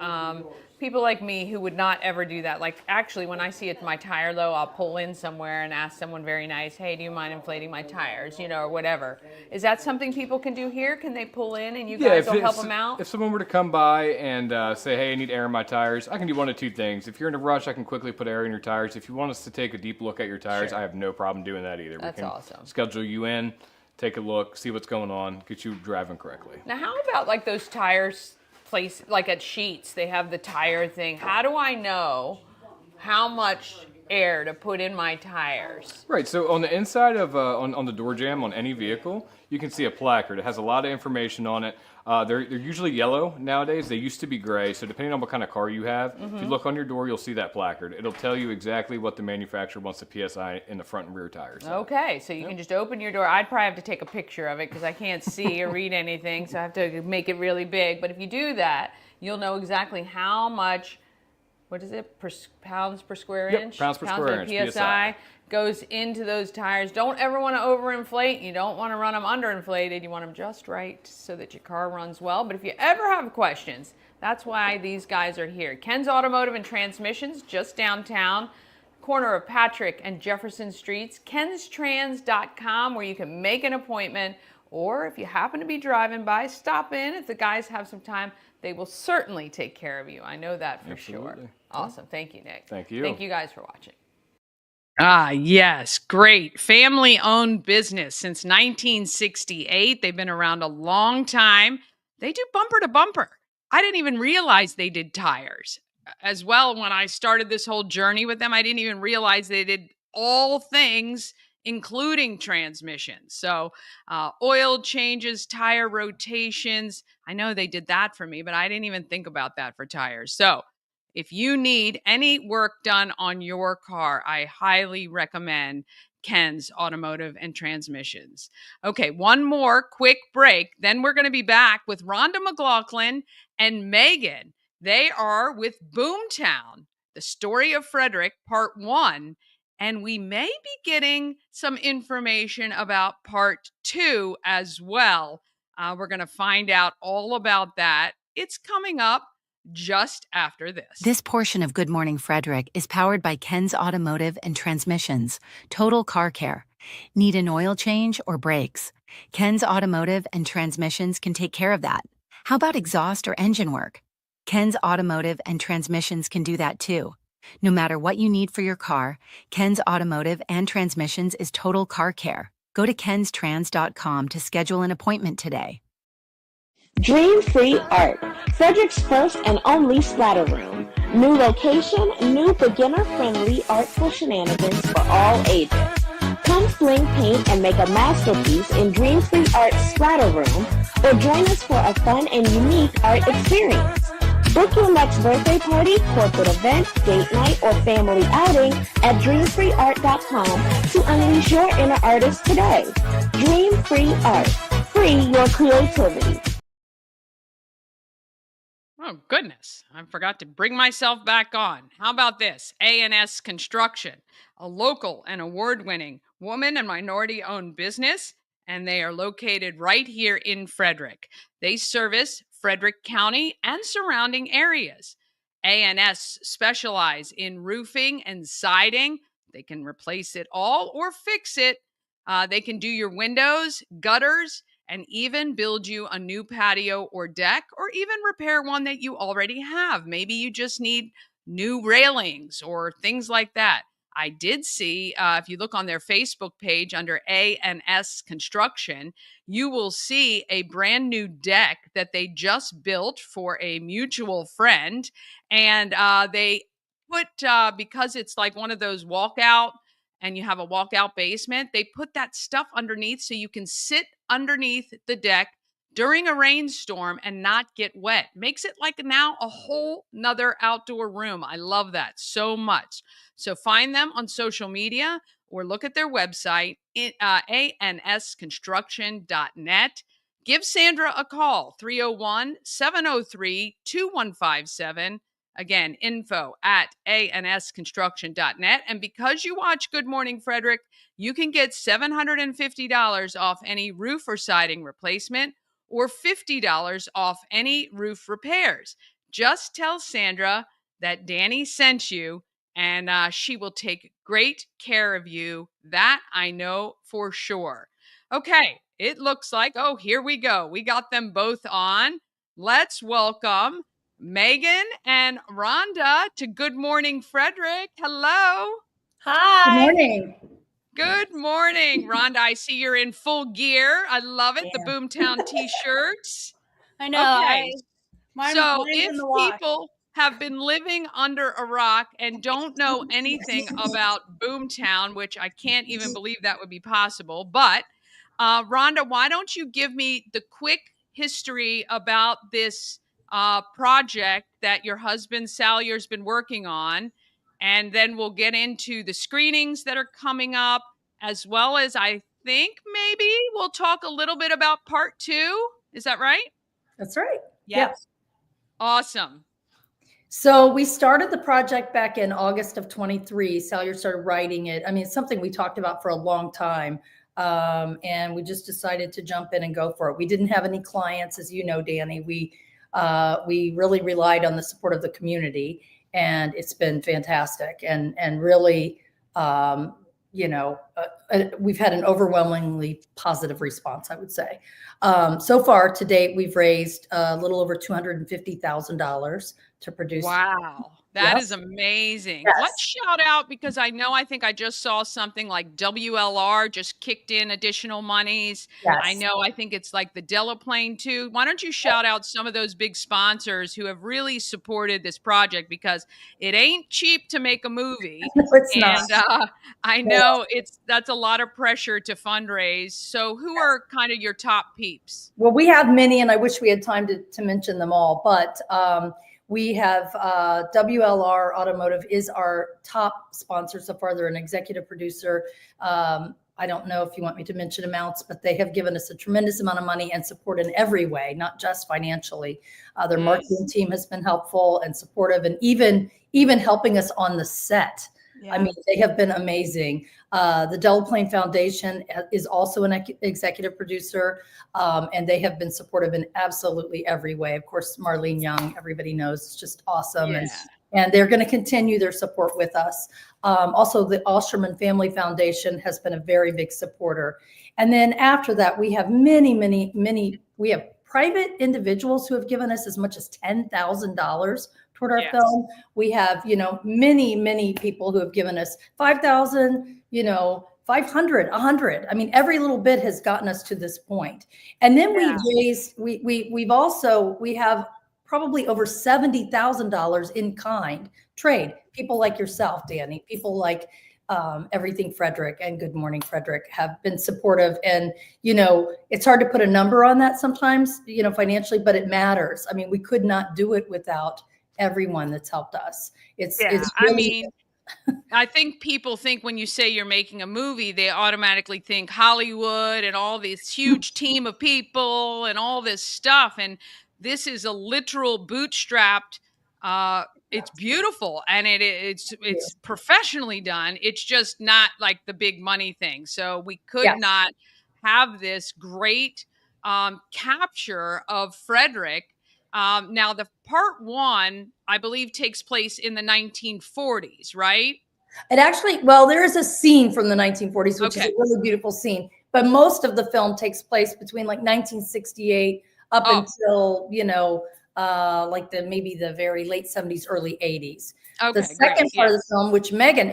people like me who would not ever do that? Like, actually, when I see it, my tire low, I'll pull in somewhere and ask someone very nice, hey, do you mind inflating my tires, or whatever. Is that something people can do here? Can they pull in and you guys will help them out? If someone were to come by and say, hey, I need air in my tires, I can do one of two things. If you're in a rush, I can quickly put air in your tires. If you want us to take a deep look at your tires, I have no problem doing that either. That's we can awesome. schedule you in, take a look, see what's going on, get you driving correctly. Now, how about like those tires place, like at Sheets, they have the tire thing. How do I know how much air to put in my tires? Right, so on the inside of, on the door jamb on any vehicle, you can see a placard. It has a lot of information on it. They're usually yellow nowadays. They used to be gray, so depending on what kind of car you have, if you look on your door, you'll see that placard. It'll tell you exactly what the manufacturer wants the PSI in the front and rear tires. Okay, so you can just open your door. I'd probably have to take a picture of it because I can't see or read anything, so I have to make it really big. But if you do that, you'll know exactly how much what is it, pounds per square Yep, inch? pounds per square inch, PSI goes into those tires. Don't ever want to overinflate. You don't want to run them underinflated. You want them just right so that your car runs well. But if you ever have questions, that's why these guys are here. Ken's Automotive and Transmissions, just downtown, corner of Patrick and Jefferson Streets. kenstrans.com, where you can make an appointment, or if you happen to be driving by, stop in. If the guys have some time, they will certainly take care of you. I know that for sure. Awesome. Thank you, Nick. Thank you. Thank you guys for watching. Yes, great. Family-owned business since 1968. They've been around a long time. They do bumper to bumper. I didn't even realize they did tires as well. When I started this whole journey with them, I didn't even realize they did all things, including transmissions. So oil changes, tire rotations. I know they did that for me, but I didn't even think about that for tires. So if you need any work done on your car, I highly recommend Ken's Automotive and Transmissions. Okay, one more quick break. Then we're going to be back with Rhonda McLaughlin and Megan. They are with Boomtown, the story of Frederick, part 1. And we may be getting some information about part 2 as well. We're going to find out all about that. It's coming up just after this. This portion of Good Morning Frederick is powered by Ken's Automotive and Transmissions, Total Car Care. Need an oil change or brakes? Ken's Automotive and Transmissions can take care of that. How about exhaust or engine work? Ken's Automotive and Transmissions can do that too. No matter what you need for your car, Ken's Automotive and Transmissions is Total Car Care. Go to kenstrans.com to schedule an appointment today. Dream Free Art, Frederick's first and only splatter room. New location, new beginner-friendly artful shenanigans for all ages. Come sling paint and make a masterpiece in Dream Free Art's splatter room, or join us for a fun and unique art experience. Book your next birthday party, corporate event, date night, or family outing at dreamfreeart.com to unleash your inner artist today. Dream Free Art. Free your creativity. Oh, goodness. I forgot to bring myself back on. How about this? A&S Construction, a local and award-winning woman and minority-owned business, and they are located right here in Frederick. They service Frederick County and surrounding areas. A&S specialize in roofing and siding. They can replace it all or fix it. They can do your windows, gutters, and even build you a new patio or deck, or even repair one that you already have. Maybe you just need new railings or things like that. I did see, if you look on their Facebook page under A&S Construction, you will see a brand new deck that they just built for a mutual friend. And they put, because it's like one of those walkout, and you have a walkout basement, they put that stuff underneath so you can sit underneath the deck during a rainstorm and not get wet. Makes it like now a whole nother outdoor room. I love that so much. So find them on social media or look at their website, ansconstruction.net. Give Sandra a call, 301-703-2157. Again, info at ansconstruction.net. And because you watch Good Morning Frederick, you can get $750 off any roof or siding replacement, or $50 off any roof repairs. Just tell Sandra that Danny sent you, and she will take great care of you. That I know for sure. Okay, it looks like, oh, here we go. We got them both on. Let's welcome Megan and Rhonda to Good Morning Frederick. Hello. Hi. Good morning. Good morning, Rhonda. I see you're in full gear. I love it. Yeah. The Boomtown t-shirts. I know. Okay. So if people have been living under a rock and don't know anything about Boomtown, which I can't even believe that would be possible, but Rhonda, why don't you give me the quick history about this project that your husband Salyer's been working on, and then we'll get into the screenings that are coming up, as well as I think maybe we'll talk a little bit about part 2. Is that right? That's right. Yes. Awesome. So we started the project back in August of 23. Salyer started writing it. I mean, it's something we talked about for a long time. And we just decided to jump in and go for it. We didn't have any clients, as you know, Danny. We really relied on the support of the community, and it's been fantastic. And really, we've had an overwhelmingly positive response, I would say. So far to date, we've raised a little over $250,000 to produce. Wow. That Yep. is amazing. Yes. Let's shout out, because I think I just saw something like WLR just kicked in additional monies. Yes. I think it's like the Delaplane too. Why don't you shout out some of those big sponsors who have really supported this project, because it ain't cheap to make a movie. No, it's not. And I know that's a lot of pressure to fundraise. So who are kind of your top peeps? Well, we have many, and I wish we had time to mention them all, but we have WLR Automotive is our top sponsor so far. They're an executive producer. I don't know if you want me to mention amounts, but they have given us a tremendous amount of money and support in every way, not just financially. Their marketing team has been helpful and supportive, and even helping us on the set. Yeah. I mean, they have been amazing. The Delaplane Foundation is also an executive producer, and they have been supportive in absolutely every way. Of course, Marlene Young, everybody knows, is just awesome. Yeah. And they're going to continue their support with us. Also, the Osterman Family Foundation has been a very big supporter. And then after that, we have many, we have private individuals who have given us as much as $10,000 toward our film. We have, many people who have given us 5,000, 500, 100. I mean, every little bit has gotten us to this point. And then we've raised, we have probably over $70,000 in kind trade. People like yourself, Danny, people like Everything Frederick and Good Morning Frederick have been supportive. And, it's hard to put a number on that sometimes, financially, but it matters. I mean, we could not do it without everyone that's helped us. It's really, I think people think when you say you're making a movie, they automatically think Hollywood and all this huge team of people and all this stuff. And this is a literal bootstrapped, it's beautiful, and it's professionally done. It's just not like the big money thing. So we could not have this great capture of Frederick. Now, the part one, I believe, takes place in the 1940s, right? It actually, well, there is a scene from the 1940s, which is a really beautiful scene. But most of the film takes place between like 1968 up until, like maybe the very late 70s, early 80s. Okay, the second part of the film, which Megan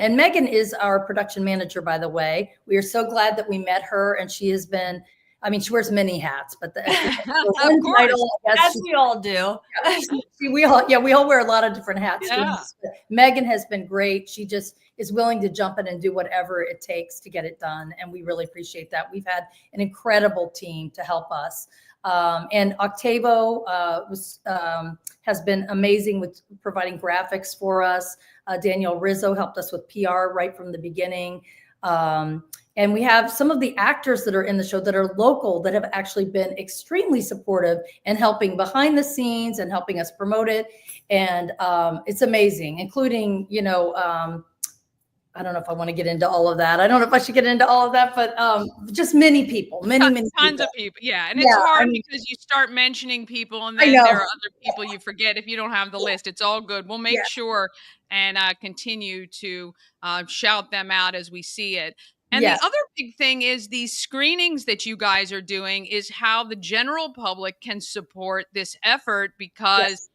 is our production manager, by the way. We are so glad that we met her, and she has been, I mean, she wears many hats, but the one title, as we all do. We all wear a lot of different hats. Yeah. Megan has been great. She just is willing to jump in and do whatever it takes to get it done, and we really appreciate that. We've had an incredible team to help us. And Octavo has been amazing with providing graphics for us. Daniel Rizzo helped us with PR right from the beginning. And we have some of the actors that are in the show that are local that have actually been extremely supportive and helping behind the scenes and helping us promote it. And it's amazing, including, I don't know if I want to get into all of that. I don't know if I should get into all of that, but just many people, many tons of people. Yeah. And it's hard because you start mentioning people and then there are other people you forget if you don't have the list. It's all good. We'll make sure and continue to shout them out as we see it. And the other big thing is these screenings that you guys are doing is how the general public can support this effort, because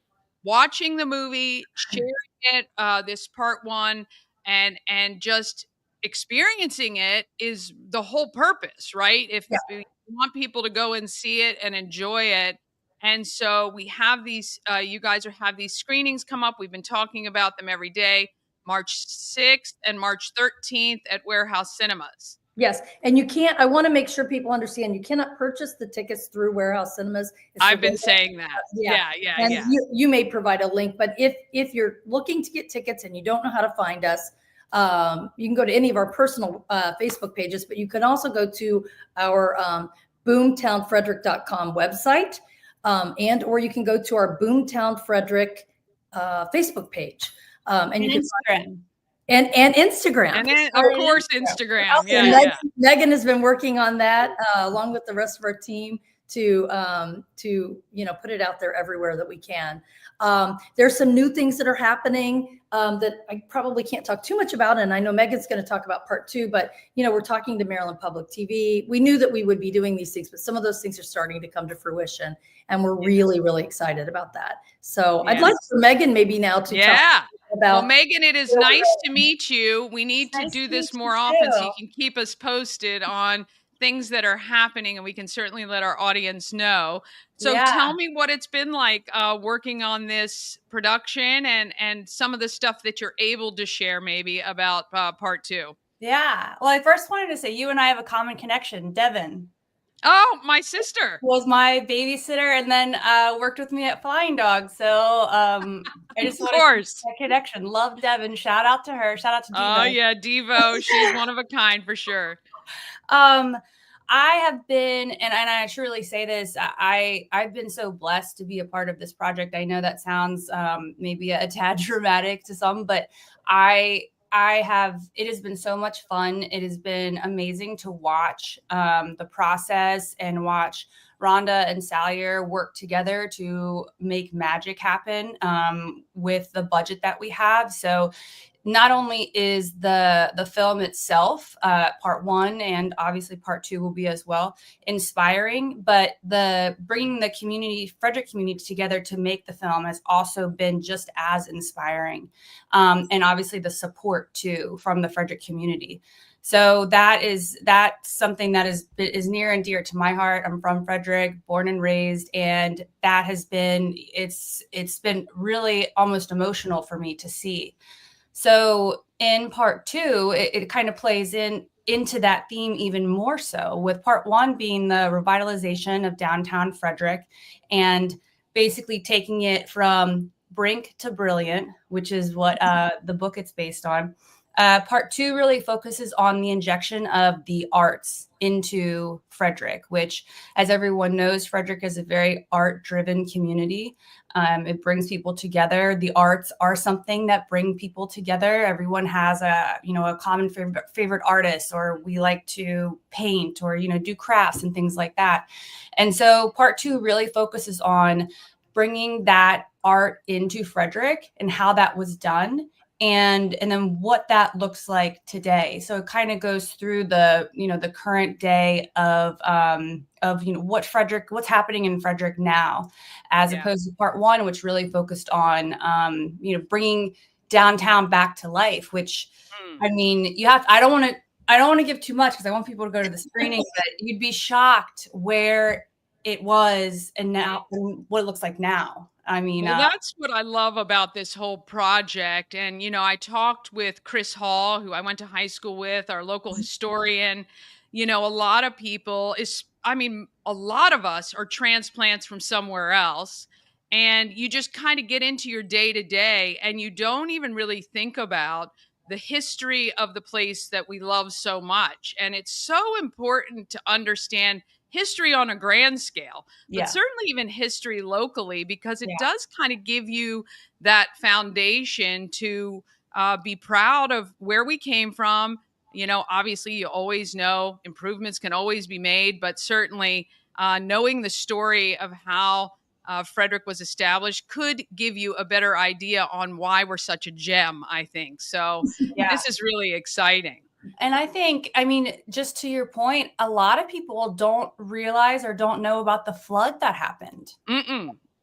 watching the movie, sharing it, this part one, and just experiencing it is the whole purpose, right? If we want people to go and see it and enjoy it. And so we have these, you guys have these screenings come up. We've been talking about them every day, March 6th and March 13th at Warehouse Cinemas. Yes. And I want to make sure people understand, you cannot purchase the tickets through Warehouse Cinemas. I've been saying that. Yeah. You may provide a link, but if you're looking to get tickets and you don't know how to find us, you can go to any of our personal Facebook pages, but you can also go to our boomtownfrederick.com website, or you can go to our Boomtown Frederick Facebook page. And you can Instagram. And Instagram. And then, of course, Instagram. Yeah, Megan, yeah. Megan has been working on that along with the rest of our team to put it out there everywhere that we can. There's some new things that are happening that I probably can't talk too much about, and I know Megan's going to talk about part 2. But we're talking to Maryland Public TV. We knew that we would be doing these things, but some of those things are starting to come to fruition, and we're really, really excited about that. So I'd like for Megan maybe now to talk about. Well, Megan, it is nice to meet you. We need to do this more often so you can keep us posted on things that are happening, and we can certainly let our audience know. So tell me what it's been like working on this production and some of the stuff that you're able to share maybe about part 2. Yeah. Well, I first wanted to say you and I have a common connection. Devin. Oh, my sister was my babysitter and then worked with me at Flying Dog. So I just want to that connection. Love Devin. Shout out to her. Shout out to Devo. Oh yeah, Devo. She's one of a kind for sure. I have been, and I truly say this, I've been so blessed to be a part of this project. I know that sounds maybe a tad dramatic to some, but it has been so much fun. It has been amazing to watch the process and watch Rhonda and Salyer work together to make magic happen with the budget that we have. So not only is the film itself, part 1, and obviously part 2 will be as well, inspiring, but bringing the community, Frederick community together to make the film has also been just as inspiring. And obviously the support too from the Frederick community. So that's something that is near and dear to my heart. I'm from Frederick, born and raised, and that has been, it's been really almost emotional for me to see. So in part 2, it kind of plays into that theme even more so, with part 1 being the revitalization of downtown Frederick and basically taking it from brink to brilliant, which is what the book it's based on. Part 2 really focuses on the injection of the arts into Frederick, which, as everyone knows, Frederick is a very art-driven community. It brings people together. The arts are something that bring people together. Everyone has a common favorite artist, or we like to paint or, do crafts and things like that. And so part 2 really focuses on bringing that art into Frederick and how that was done. And then what that looks like today. So it kind of goes through the current day of what's happening in Frederick now, as opposed to part 1, which really focused on bringing downtown back to life. Which I mean, I don't want to give too much because I want people to go to the screening, but you'd be shocked where it was and now and what it looks like now. I mean, well, that's what I love about this whole project. And, I talked with Chris Hall, who I went to high school with, our local historian. A lot of people a lot of us are transplants from somewhere else. And you just kind of get into your day to day and you don't even really think about the history of the place that we love so much. And it's so important to understand history on a grand scale, but certainly even history locally, because it does kind of give you that foundation to be proud of where we came from. Obviously you always know improvements can always be made, but certainly knowing the story of how Frederick was established could give you a better idea on why we're such a gem, I think. So this is really exciting. And I think, just to your point, a lot of people don't realize or don't know about the flood that happened.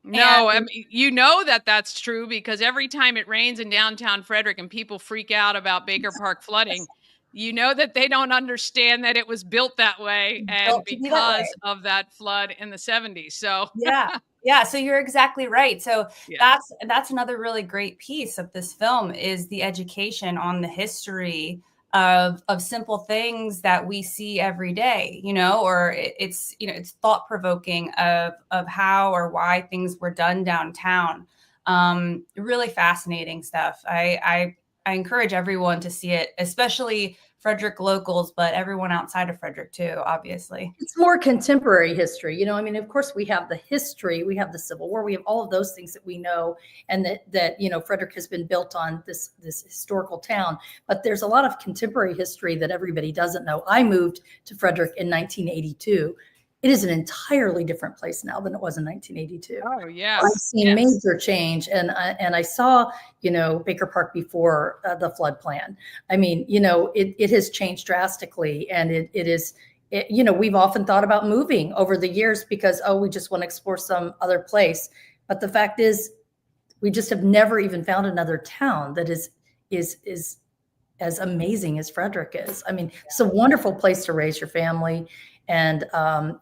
No, that's true, because every time it rains in downtown Frederick and people freak out about Baker Park flooding, that they don't understand that it was built that way and because of that flood in the 70s. So yeah. So you're exactly right. So that's another really great piece of this film is the education on the history of simple things that we see every day, or it's thought provoking of how or why things were done downtown. Really fascinating stuff. I encourage everyone to see it, especially Frederick locals, but everyone outside of Frederick too, obviously. It's more contemporary history. I mean, of course we have the history, we have the Civil War, we have all of those things that we know, and that Frederick has been built on this historical town. But there's a lot of contemporary history that everybody doesn't know. I moved to Frederick in 1982. It is an entirely different place now than it was in 1982. Oh, yes. I've seen major change, and I saw, Baker Park before the flood plan. I mean, it has changed drastically, and it is, we've often thought about moving over the years because, we just want to explore some other place. But the fact is, we just have never even found another town that is as amazing as Frederick is. I mean, it's a wonderful place to raise your family. And, now,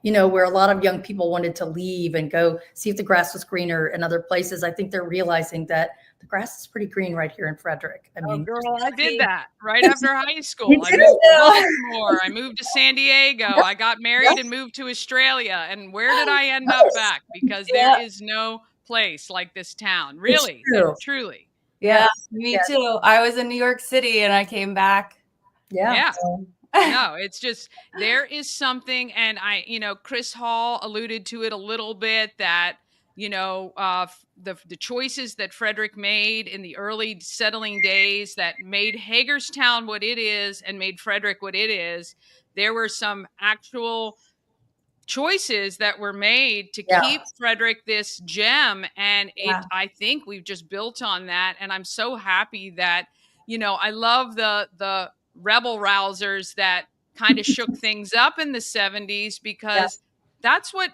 where a lot of young people wanted to leave and go see if the grass was greener in other places, I think they're realizing that the grass is pretty green right here in Frederick. I mean, girl, I did that right after high school. I moved to Baltimore. I moved to San Diego. I got married and moved to Australia. And where did I end up back? Because there is no place like this town. Really, truly. Yeah, me too. I was in New York City and I came back. Yeah. No, it's just, there is something, and Chris Hall alluded to it a little bit, that, the choices that Frederick made in the early settling days that made Hagerstown what it is and made Frederick what it is. There were some actual choices that were made to keep Frederick this gem, and I think we've just built on that, and I'm so happy that, I love the rebel rousers that kind of shook things up in the 70s, because that's what,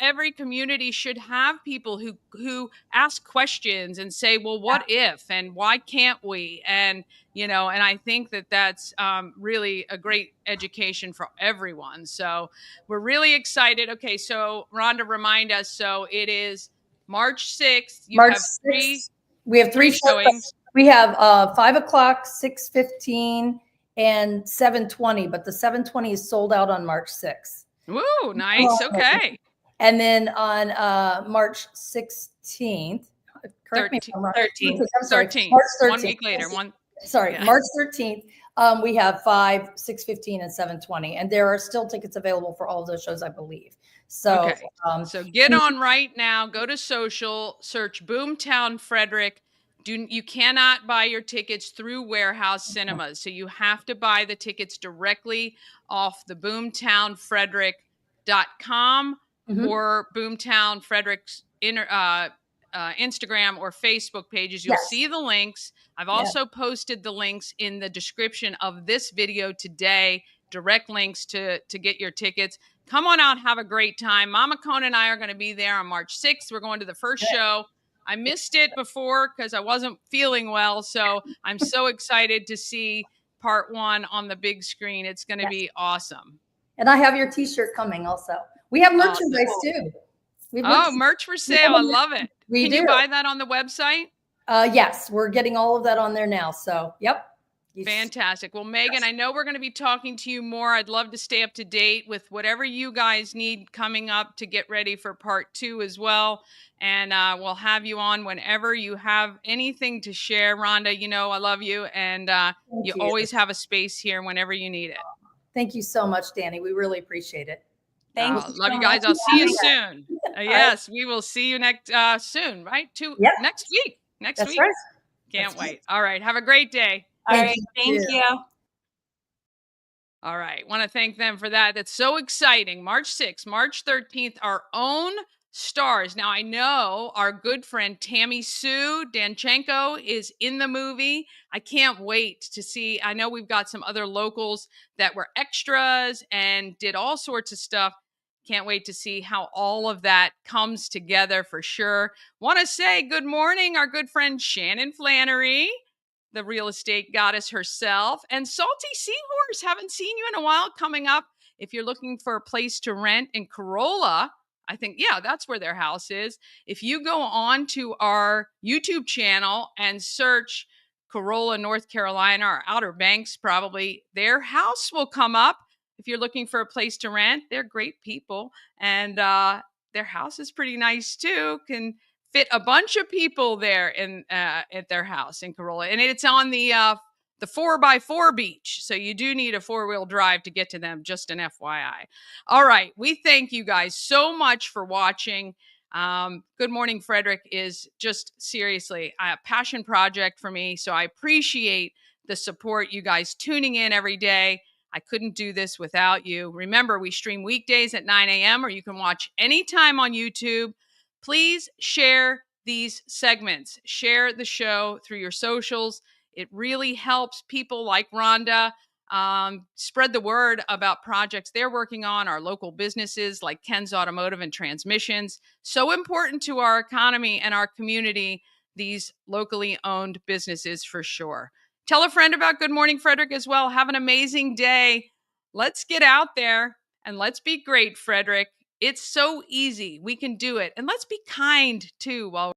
every community should have, people who ask questions and say, well, what if, and why can't we? And, and I think that that's really a great education for everyone. So we're really excited. Okay. So Rhonda, remind us. So it is March 6th. March 6th. We have three showings. We have 5 o'clock, 6:15, and 7:20, but the 7:20 is sold out on March 6th. Ooh, nice. Okay. And then on March 16th, correct me if I'm wrong. 13th. I'm sorry, 13th. March 13th. 1 week later. March 13th. We have 5, 6:15, and 7:20, and there are still tickets available for all of those shows, I believe. So, so get on right now. Go to social, search Boomtown Frederick. You cannot buy your tickets through Warehouse Cinemas, so you have to buy the tickets directly off the boomtownfrederick.com or Boomtown Frederick's Instagram or Facebook pages. You'll see the links. I've also posted the links in the description of this video today, direct links to get your tickets. Come on out, have a great time. Mama Cone and I are going to be there on March 6th. We're going to the first show. I missed it before because I wasn't feeling well. So I'm so excited to see part 1 on the big screen. It's going to be awesome. And I have your t-shirt coming also. We have merchandise too. Merch for sale. I love it. Can you buy that on the website? Yes, we're getting all of that on there now. So, yep. Fantastic. Well, Megan, I know we're going to be talking to you more. I'd love to stay up to date with whatever you guys need coming up to get ready for part 2 as well. And we'll have you on whenever you have anything to share. Rhonda, I love you. And you always have a space here whenever you need it. Thank you so much, Danny. We really appreciate it. Thanks. Love you guys. I'll see you soon. Yes, we will see you next soon, right? Next week. Next week. Right. Can't wait. All right. Have a great day. All right. Thank you. All right. Want to thank them for that. That's so exciting. March 6th, March 13th, our own stars. Now, I know our good friend Tammy Sue Danchenko is in the movie. I can't wait to see. I know we've got some other locals that were extras and did all sorts of stuff. Can't wait to see how all of that comes together for sure. Want to say good morning, our good friend Shannon Flannery, the real estate goddess herself, and Salty Seahorse. Haven't seen you in a while. Coming up, if you're looking for a place to rent in Corolla, I think, that's where their house is. If you go on to our YouTube channel and search Corolla, North Carolina, or Outer Banks, probably their house will come up. If you're looking for a place to rent, they're great people. And their house is pretty nice too. Can fit a bunch of people there in at their house in Corolla. And it's on the the 4x4 beach. So you do need a 4-wheel drive to get to them, just an FYI. All right. We thank you guys so much for watching. Good Morning Frederick is just seriously a passion project for me. So I appreciate the support, you guys tuning in every day. I couldn't do this without you. Remember, we stream weekdays at 9 a.m. or you can watch anytime on YouTube. Please share these segments. Share the show through your socials. It really helps people like Rhonda spread the word about projects they're working on, our local businesses like Ken's Automotive and Transmissions. So important to our economy and our community, these locally owned businesses for sure. Tell a friend about Good Morning Frederick as well. Have an amazing day. Let's get out there and let's be great, Frederick. It's so easy. We can do it. And let's be kind too while